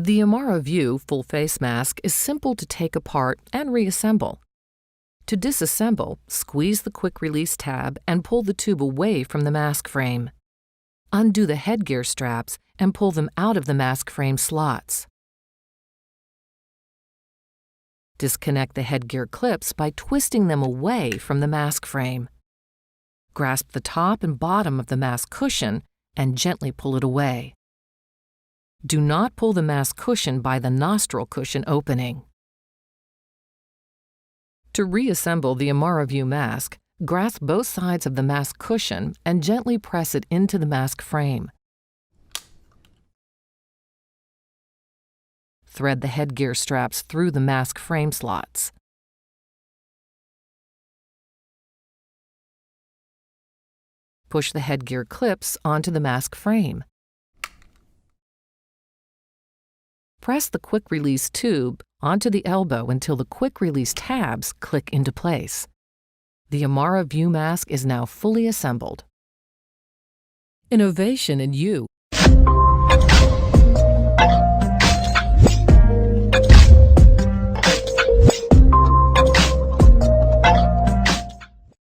The Amara View full face mask is simple to take apart and reassemble. To disassemble, squeeze the quick release tab and pull the tube away from the mask frame. Undo the headgear straps and pull them out of the mask frame slots. Disconnect the headgear clips by twisting them away from the mask frame. Grasp the top and bottom of the mask cushion and gently pull it away. Do not pull the mask cushion by the nostril cushion opening. To reassemble the Amara View mask, grasp both sides of the mask cushion and gently press it into the mask frame. Thread the headgear straps through the mask frame slots. Push the headgear clips onto the mask frame. Press the quick release tube onto the elbow until the quick release tabs click into place. The Amara View mask is now fully assembled. Innovation in you